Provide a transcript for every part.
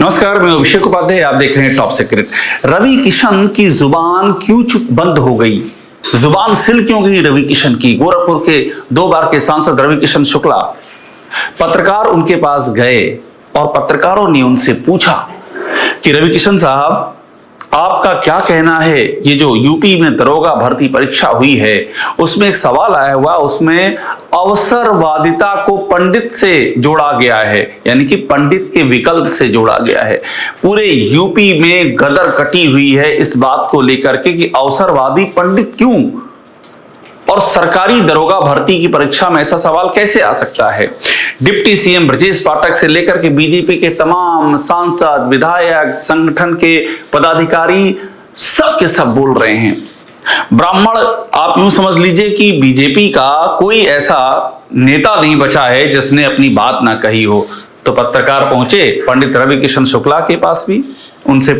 नमस्कार, मैं अभिषेक उपाध्याय, आप देख रहे हैं टॉप सीक्रेट। रवि किशन की जुबान क्यों चुप बंद हो गई? जुबान सिल क्यों गई रवि किशन की? गोरखपुर के 2 बार के सांसद रवि किशन शुक्ला, पत्रकार उनके पास गए और पत्रकारों ने उनसे पूछा कि रवि किशन साहब, आपका क्या कहना है? ये जो यूपी में दरोगा भर्ती परीक्षा हुई है उसमें एक सवाल आया हुआ, उसमें अवसरवादिता को पंडित से जोड़ा गया है, यानी कि पंडित के विकल्प से जोड़ा गया है। पूरे यूपी में गदर कटी हुई है इस बात को लेकर के कि अवसरवादी पंडित क्यों, और सरकारी दरोगा भर्ती की परीक्षा में ऐसा सवाल कैसे आ सकता है? डिप्टी सीएम ब्रजेश पाठक से लेकर के बीजेपी के तमाम सांसद, विधायक, संगठन के पदाधिकारी सब के सब बोल रहे हैं। ब्राह्मण, आप यूं समझ लीजिए कि बीजेपी का कोई ऐसा नेता नहीं बचा है जिसने अपनी बात ना कही हो। तो पत्रकार पहुंचे पंडित रवि किशन शुक्ला के पास भी, उनसे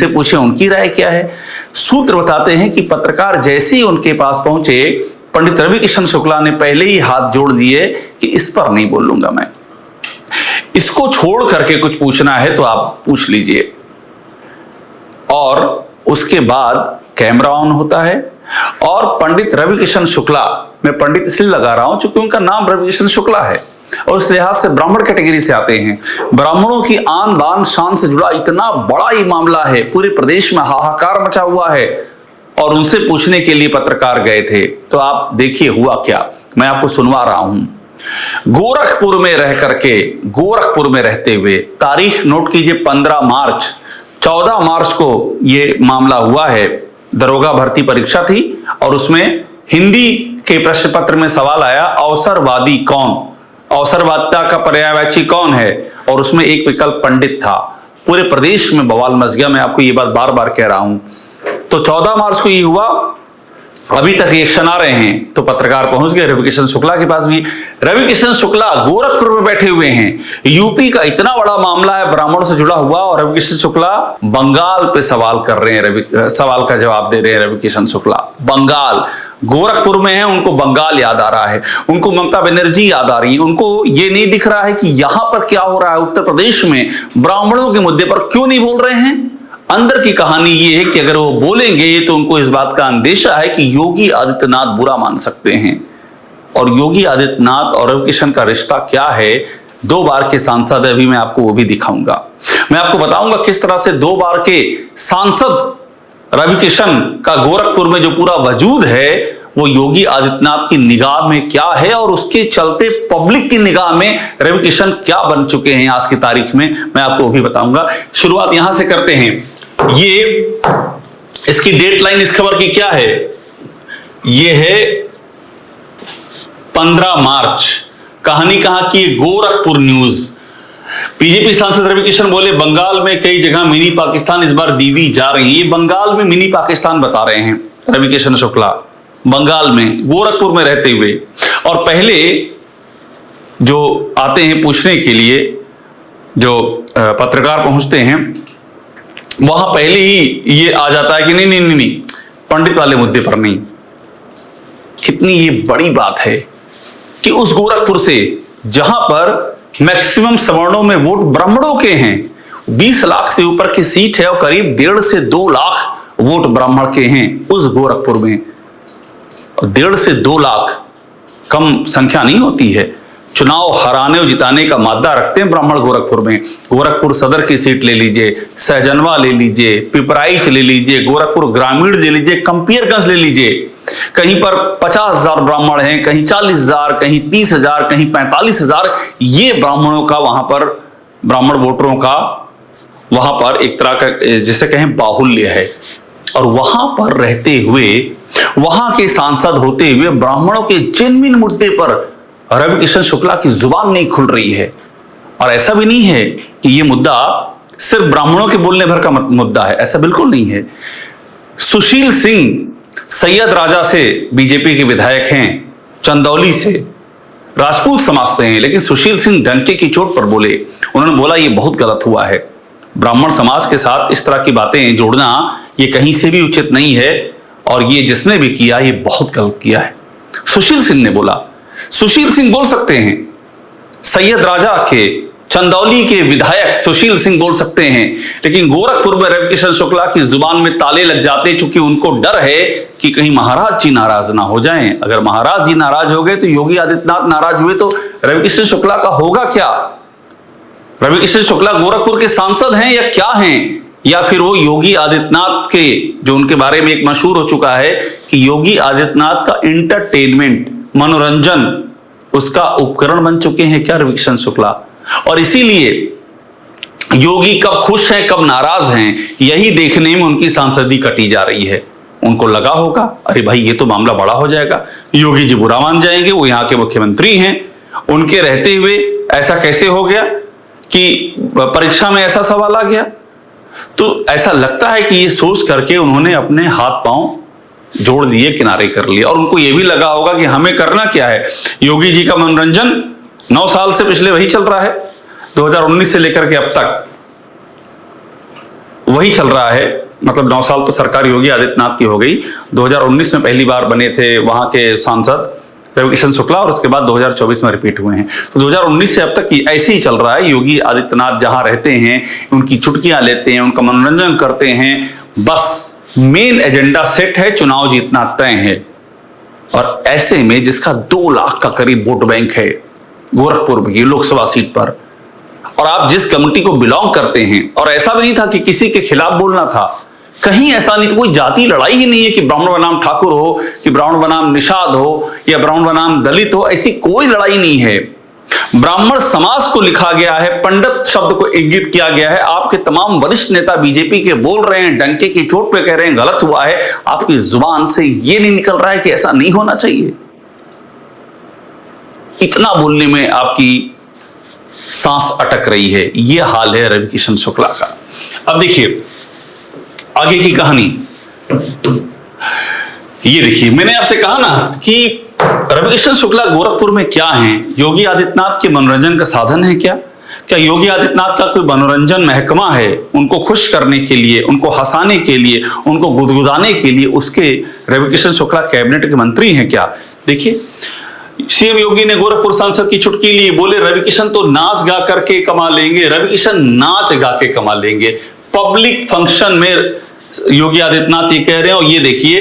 पूछे उनकी राय क्या है। सूत्र बताते हैं कि पत्रकार जैसे ही उनके पास पहुंचे, पंडित रवि किशन शुक्ला ने पहले ही हाथ जोड़ दिए कि इस पर नहीं बोलूंगा मैं, इसको छोड़ करके कुछ पूछना है तो आप पूछ लीजिए। और उसके बाद कैमरा ऑन होता है और पंडित रवि किशन शुक्ला, मैं पंडित इसलिए लगा रहा हूं क्योंकि उनका नाम रवि किशन शुक्ला है और इस लिहाज से ब्राह्मण कैटेगरी से आते हैं। ब्राह्मणों की आन बान शान से जुड़ा इतना बड़ा ही मामला है, पूरे प्रदेश में हाहाकार मचा हुआ है और उनसे पूछने के लिए पत्रकार गए थे। तो आप देखिए हुआ क्या, मैं आपको सुनवा रहा हूं। गोरखपुर में रह करके, गोरखपुर में रहते हुए, तारीख नोट कीजिए 15 मार्च, 14 मार्च को यह मामला हुआ है। दरोगा भर्ती परीक्षा थी और उसमें हिंदी के प्रश्न पत्र में सवाल आया, अवसरवादी कौन, अवसरवादिता का पर्यायवाची कौन है, और उसमें एक विकल्प पंडित था। पूरे प्रदेश में बवाल मच गया, मैं आपको ये बात बार बार कह रहा हूं। तो 14 मार्च को ये हुआ, अभी तक रिएक्शन आ रहे हैं। तो पत्रकार पहुंच गए रवि किशन शुक्ला के पास भी। रवि किशन शुक्ला गोरखपुर में बैठे हुए हैं, यूपी का इतना बड़ा मामला है ब्राह्मणों से जुड़ा हुआ, और रवि किशन शुक्ला बंगाल पे सवाल कर रहे हैं, सवाल का जवाब दे रहे हैं रवि किशन शुक्ला। बंगाल, गोरखपुर में है, उनको बंगाल याद आ रहा है, उनको ममता बनर्जी याद आ रही है, उनको ये नहीं दिख रहा है कि यहां पर क्या हो रहा है उत्तर प्रदेश में, ब्राह्मणों के मुद्दे पर क्यों नहीं बोल रहे हैं। अंदर की कहानी ये है कि अगर वो बोलेंगे तो उनको इस बात का अंदेशा है कि योगी आदित्यनाथ बुरा मान सकते हैं। और योगी आदित्यनाथ और रवि किशन का रिश्ता क्या है, 2 बार के सांसद, अभी मैं आपको वो भी दिखाऊंगा। मैं आपको बताऊंगा किस तरह से 2 बार के सांसद रवि किशन का गोरखपुर में जो पूरा वजूद है वो योगी आदित्यनाथ की निगाह में क्या है, और उसके चलते पब्लिक की निगाह में रवि किशन क्या बन चुके हैं आज की तारीख में, मैं आपको वो भी बताऊंगा। शुरुआत यहां से करते हैं। ये इसकी डेडलाइन इस खबर की क्या है? ये है 15 मार्च। कहानी कहां की? गोरखपुर न्यूज। बीजेपी सांसद रवि किशन बोले, बंगाल में कई जगह मिनी पाकिस्तान इस बार दीदी जा रही है। ये बंगाल में मिनी पाकिस्तान बता रहे हैं रवि किशन शुक्ला, बंगाल में, गोरखपुर में रहते हुए। और पहले जो आते हैं पूछने के लिए, जो पत्रकार पहुंचते हैं, वहां पहले ही ये आ जाता है कि नहीं नहीं नहीं नहीं, पंडित वाले मुद्दे पर नहीं। कितनी ये बड़ी बात है कि उस गोरखपुर से, जहां पर मैक्सिमम सवर्णों में वोट ब्राह्मणों के हैं, 20 लाख से ऊपर की सीट है और करीब 1.5 से 2 लाख वोट ब्राह्मण के हैं उस गोरखपुर में। 1.5 से 2 लाख कम संख्या नहीं होती है। चुनाव हराने और जिताने का मादा रखते हैं ब्राह्मण गोरखपुर में। गोरखपुर सदर की सीट ले लीजिए, सहजनवा ले लीजिए, पिपराइच ले लीजिए, गोरखपुर ग्रामीण ले लीजिए, कंपियरगंज ले लीजिए। कहीं पर 50,000 ब्राह्मण हैं, कहीं 40,000, कहीं 30,000, कहीं 45,000। ये ब्राह्मणों का, वहां पर ब्राह्मण वोटरों का वहां पर एक तरह का जिसे कहें बाहुल्य है। और वहां पर रहते हुए, वहां के सांसद होते हुए, ब्राह्मणों के जेन्युइन मुद्दे पर रवि किशन शुक्ला की जुबान नहीं खुल रही है। और ऐसा भी नहीं है कि यह मुद्दा सिर्फ ब्राह्मणों के बोलने भर का मुद्दा है, ऐसा बिल्कुल नहीं है। सुशील सिंह सैयद राजा से बीजेपी के विधायक हैं, चंदौली से, राजपूत समाज से हैं, लेकिन सुशील सिंह डंके की चोट पर बोले। उन्होंने बोला यह बहुत गलत हुआ है, ब्राह्मण समाज के साथ इस तरह की बातें जोड़ना ये कहीं से भी उचित नहीं है, और ये जिसने भी किया ये बहुत गलत किया है। सुशील सिंह ने बोला। सुशील सिंह बोल सकते हैं, सैयद राजा के चंदौली के विधायक सुशील सिंह बोल सकते हैं, लेकिन गोरखपुर में रविकिशन शुक्ला की जुबान में ताले लग जाते हैं, क्योंकि उनको डर है कि कहीं महाराज जी नाराज ना हो जाएं। अगर महाराज जी नाराज हो गए तो योगी आदित्यनाथ नाराज हुए तो रविकिशन शुक्ला का होगा क्या? रविकिशन शुक्ला गोरखपुर के सांसद हैं या क्या हैं? या फिर वो योगी आदित्यनाथ के, जो उनके बारे में एक मशहूर हो चुका है कि योगी आदित्यनाथ का इंटरटेनमेंट, मनोरंजन, उसका उपकरण बन चुके हैं क्या रविकिशन शुक्ला? और इसीलिए योगी कब खुश हैं कब नाराज हैं, यही देखने में उनकी सांसदी कटी जा रही है। उनको लगा होगा अरे भाई ये तो मामला बड़ा हो जाएगा, योगी जी बुरा मान जाएंगे, वो यहाँ के मुख्यमंत्री हैं, उनके रहते हुए ऐसा कैसे हो गया कि परीक्षा में ऐसा सवाल आ गया। तो ऐसा लगता है कि ये सोच करके उन्होंने अपने हाथ पांव जोड़ लिए, किनारे कर लिए, और उनको ये भी लगा होगा कि हमें करना क्या है। योगी जी का मनोरंजन 9 साल से पिछले वही चल रहा है, 2019 से लेकर के अब तक वही चल रहा है। मतलब 9 साल तो सरकार योगी आदित्यनाथ की हो गई। 2019 में पहली बार बने थे वहां के सांसद रविकिशन शुक्ला, और उसके बाद 2024 में रिपीट हुए हैं। तो 2019 से अब तक ऐसे ही चल रहा है। योगी आदित्यनाथ जहां रहते हैं उनकी चुटकियां लेते हैं, उनका मनोरंजन करते हैं, बस मेन एजेंडा सेट है, चुनाव जीतना तय है। और ऐसे में जिसका 2 लाख का करीब वोट बैंक है गोरखपुर में, ये लोकसभा सीट पर, और आप जिस कमेटी को बिलोंग करते हैं, और ऐसा भी नहीं था कि किसी के खिलाफ बोलना था, कहीं ऐसा नहीं, तो कोई जाति लड़ाई ही नहीं है कि ब्राह्मण बनाम ठाकुर हो, कि ब्राह्मण बनाम निषाद हो, या ब्राह्मण बनाम दलित हो, ऐसी कोई लड़ाई नहीं है। ब्राह्मण समाज को लिखा गया है, पंडित शब्द को इंगित किया गया है। आपके तमाम वरिष्ठ नेता बीजेपी के बोल रहे हैं, डंके की चोट पे कह रहे हैं गलत हुआ है, आपकी जुबान से ये नहीं निकल रहा है कि ऐसा नहीं होना चाहिए। इतना बोलने में आपकी सांस अटक रही है। यह हाल है रविकिशन शुक्ला का। अब देखिए आगे की कहानी, ये देखिए, मैंने आपसे कहा ना कि रविकिशन शुक्ला गोरखपुर में क्या हैं? योगी आदित्यनाथ के मनोरंजन का साधन है क्या? क्या योगी आदित्यनाथ का कोई मनोरंजन महकमा है? उनको खुश करने के लिए, उनको हंसाने के लिए, उनको गुदगुदाने के लिए उसके रविकिशन शुक्ला कैबिनेट के मंत्री हैं क्या? देखिए, सीएम योगी ने गोरखपुर सांसद की चुटकी ली, बोले रविकिशन तो नाच गा करके कमा लेंगे, रविकिशन नाच गा के कमा लेंगे। पब्लिक फंक्शन में योगी आदित्यनाथ ये कह रहे हैं, और ये देखिए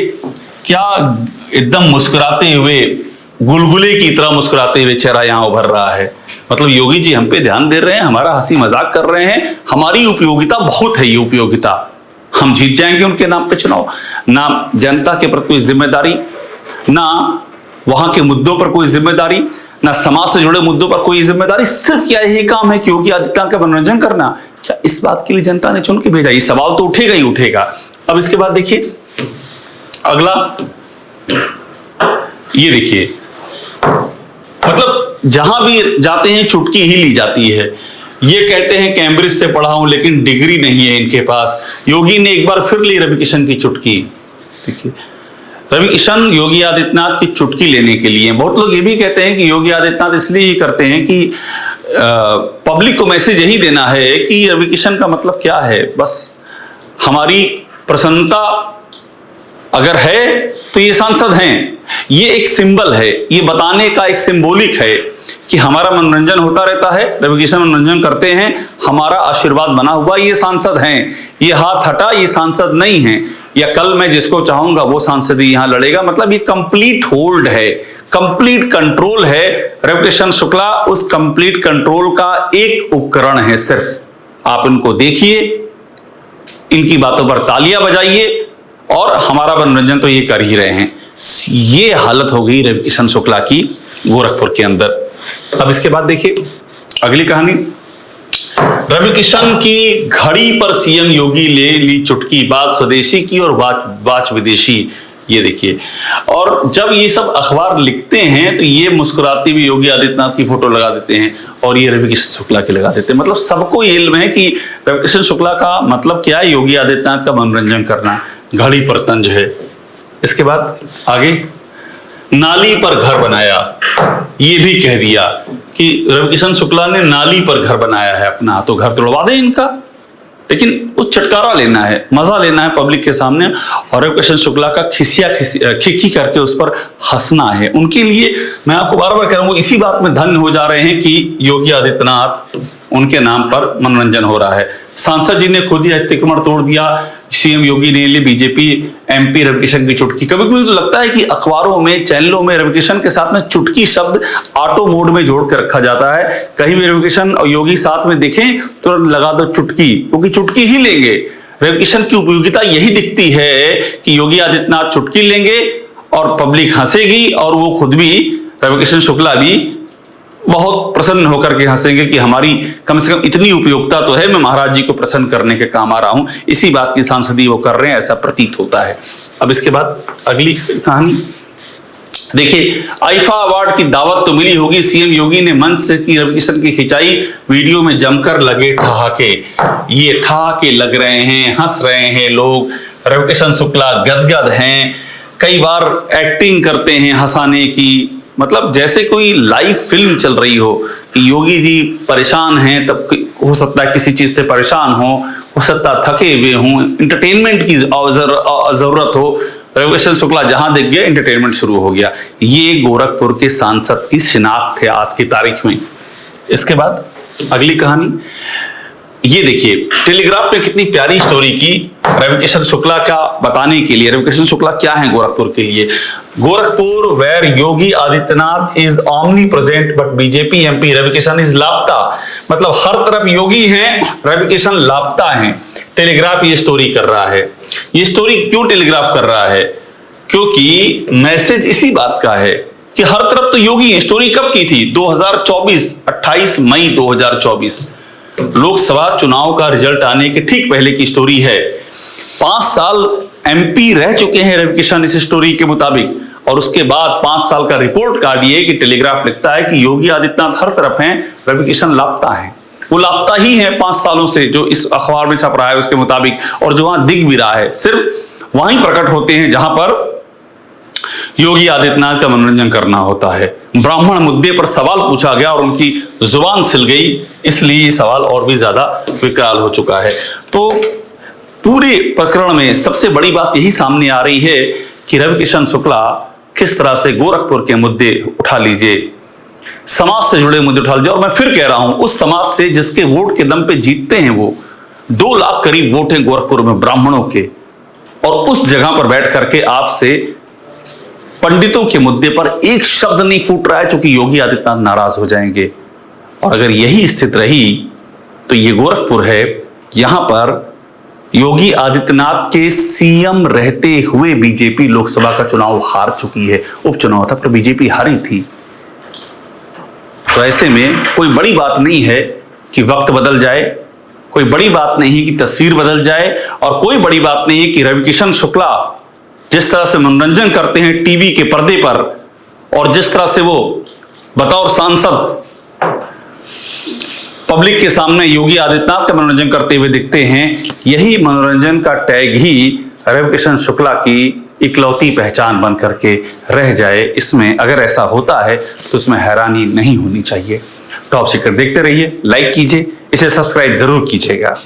क्या एकदम मुस्कुराते हुए, गुलगुले की तरह मुस्कुराते हुए चेहरा यहां उभर रहा है। मतलब योगी जी हम पे ध्यान दे रहे हैं, हमारा हंसी मजाक कर रहे हैं, हमारी उपयोगिता बहुत है, ये उपयोगिता, हम जीत जाएंगे उनके नाम पे चुनाव। ना जनता के प्रति कोई जिम्मेदारी, ना वहां के मुद्दों पर कोई जिम्मेदारी, ना समाज से जुड़े मुद्दों पर कोई जिम्मेदारी, सिर्फ क्या यही काम है कि योगी आदित्यनाथ का मनोरंजन करना? क्या इस बात के लिए जनता ने चुन के भेजा? ये सवाल तो उठेगा ही उठेगा। अब इसके बाद देखिए अगला, ये देखिए, मतलब जहां भी जाते हैं चुटकी ही ली जाती है। ये कहते हैं कैम्ब्रिज से पढ़ा हूं, लेकिन डिग्री नहीं है इनके पास। योगी ने एक बार फिर ली रविकिशन की चुटकी। देखिए, रविकिशन योगी आदित्यनाथ की चुटकी लेने के लिए, बहुत लोग ये भी कहते हैं कि योगी आदित्यनाथ इसलिए ही करते हैं कि पब्लिक को मैसेज यही देना है कि रविकिशन का मतलब क्या है, बस हमारी प्रसन्नता अगर है तो ये सांसद हैं। ये एक सिंबल है, ये बताने का एक सिंबॉलिक है कि हमारा मनोरंजन होता रहता है, रविकिशन मनोरंजन करते हैं, हमारा आशीर्वाद बना हुआ, ये सांसद हैं, ये हाथ हटा, ये सांसद नहीं हैं, या कल मैं जिसको चाहूंगा वो सांसद ही यहां लड़ेगा। मतलब ये कंप्लीट होल्ड है, कंप्लीट कंट्रोल है। रविकिशन शुक्ला उस कंप्लीट कंट्रोल का एक उपकरण है सिर्फ। आप इनको देखिए, इनकी बातों पर तालियां बजाइए, और हमारा मनोरंजन तो ये कर ही रहे हैं। ये हालत हो गई रविकिशन शुक्ला की गोरखपुर के अंदर। अब इसके बाद देखिए अगली कहानी, रविकिशन की घड़ी पर सीएम योगी ले ली चुटकी, बात स्वदेशी की और वाच विदेशी। ये देखिए, और जब ये सब अखबार लिखते हैं तो ये मुस्कुराती हुई योगी आदित्यनाथ की फोटो लगा देते हैं, और ये रविकिशन शुक्ला की लगा देते हैं। मतलब सबको ये इल्म है कि रविकिशन शुक्ला का मतलब क्या है, योगी आदित्यनाथ का मनोरंजन करना, घड़ी पर तंज है। इसके बाद आगे, नाली पर घर बनाया, ये भी कह दिया कि रविकिशन शुक्ला ने नाली पर घर बनाया है अपना, तो घर तोड़वा दें इनका। लेकिन वो छुटकारा लेना है, मजा लेना है पब्लिक के सामने, और रविकिशन शुक्ला का खिखी करके उस पर हंसना है। उनके लिए मैं आपको बार बार कह रहा हूं, इसी बात में धन्य हो जा रहे हैं कि योगी आदित्यनाथ उनके नाम पर मनोरंजन हो रहा है। सांसद जी ने खुद ही अतिक्रमण तोड़ दिया, सीएम योगी ने ली बीजेपी एमपी रविकिशन की चुटकी। कभी कभी तो लगता है कि अखबारों में, चैनलों में रविकिशन के साथ में चुटकी शब्द ऑटो मोड में जोड़ कर रखा जाता है। कहीं भी रविकिशन और योगी साथ में दिखें तो लगा दो चुटकी, क्योंकि चुटकी ही लेंगे। रविकिशन की उपयोगिता यही दिखती है कि योगी आदित्यनाथ चुटकी लेंगे और पब्लिक हंसेगी, और वो खुद भी, रविकिशन शुक्ला भी बहुत प्रसन्न होकर के हंसेंगे कि हमारी कम से कम इतनी उपयोगिता तो है, मैं महाराज जी को प्रसन्न करने के काम आ रहा हूं। इसी बात की सांसदी वो कर रहे हैं, ऐसा प्रतीत होता है। अब इसके बाद अगली कहानी देखिए, आईफा अवार्ड की दावत तो मिली होगी। सीएम योगी ने मंच से की रविकिशन की खिंचाई, वीडियो में जमकर लगे ठहाके। ये ठहाके लग रहे हैं, हंस रहे हैं लोग। रविकिशन शुक्ला गदगद हैं, कई बार एक्टिंग करते हैं हंसाने की, मतलब जैसे कोई लाइव फिल्म चल रही हो कि योगी जी परेशान हैं, तब हो सकता है किसी चीज से परेशान हो सकता है थके हुए हों, एंटरटेनमेंट की जरूरत हो। रविकिशन शुक्ला जहां दिख गया एंटरटेनमेंट शुरू हो गया। ये गोरखपुर के सांसद की शिनाख्त है आज की तारीख में। इसके बाद अगली कहानी ये देखिए, टेलीग्राफ ने कितनी प्यारी स्टोरी की रविकिशन शुक्ला का बताने के लिए। रविकिशन शुक्ला क्या है गोरखपुर के लिए? Gorakhpur where Yogi Adityanath is omnipresent but BJP MP Ravi Kishan is लापता। मतलब हर तरफ योगी हैं, रविकिशन लापता हैं। टेलीग्राफ ये स्टोरी कर रहा है। ये स्टोरी क्यों टेलीग्राफ कर रहा है? क्योंकि मैसेज इसी बात का है कि हर तरफ तो योगी है। स्टोरी कब की थी? 2024, 28 मई 2024 लोकसभा चुनाव का रिजल्ट आने के ठीक पहले की स्टोरी है। 5 साल एमपी रह चुके हैं रविकिशन इस स्टोरी के मुताबिक, और उसके बाद 5 साल का रिपोर्ट कार्ड ये कि टेलीग्राफ लिखता है कि योगी आदित्यनाथ हर तरफ हैं, रविकिशन लापता है। वो लापता ही है 5 सालों से, जो इस अखबार में छप रहा है उसके मुताबिक, और जो वहां दिख भी रहा है सिर्फ वहीं प्रकट होते हैं जहां पर योगी आदित्यनाथ का मनोरंजन करना होता है। ब्राह्मण मुद्दे पर सवाल पूछा गया और उनकी जुबान सिल गई, इसलिए ये सवाल और भी ज्यादा विकराल हो चुका है। तो पूरे प्रकरण में सबसे बड़ी बात यही सामने आ रही है कि रविकिशन शुक्ला किस तरह से गोरखपुर के मुद्दे उठा लीजिए, समाज से जुड़े मुद्दे उठा लीजिए। और मैं फिर कह रहा हूं, उस समाज से जिसके वोट के दम पे जीतते हैं वो 2 लाख करीब वोट हैं गोरखपुर में ब्राह्मणों के, और उस जगह पर बैठ करके आपसे पंडितों के मुद्दे पर एक शब्द नहीं फूट रहा है, चूंकि योगी आदित्यनाथ नाराज हो जाएंगे। और अगर यही स्थिति रही तो ये गोरखपुर है, यहां पर योगी आदित्यनाथ के सीएम रहते हुए बीजेपी लोकसभा का चुनाव हार चुकी है। उपचुनाव था पर बीजेपी हारी थी। तो ऐसे में कोई बड़ी बात नहीं है कि वक्त बदल जाए, कोई बड़ी बात नहीं है कि तस्वीर बदल जाए, और कोई बड़ी बात नहीं है कि रविकिशन शुक्ला जिस तरह से मनोरंजन करते हैं टीवी के पर्दे पर, और जिस तरह से वो बतौर सांसद पब्लिक के सामने योगी आदित्यनाथ का मनोरंजन करते हुए दिखते हैं, यही मनोरंजन का टैग ही रविकिशन शुक्ला की इकलौती पहचान बन करके रह जाए। इसमें अगर ऐसा होता है तो इसमें हैरानी नहीं होनी चाहिए। टॉप सीक्रेट देखते रहिए, लाइक कीजिए, इसे सब्सक्राइब जरूर कीजिएगा।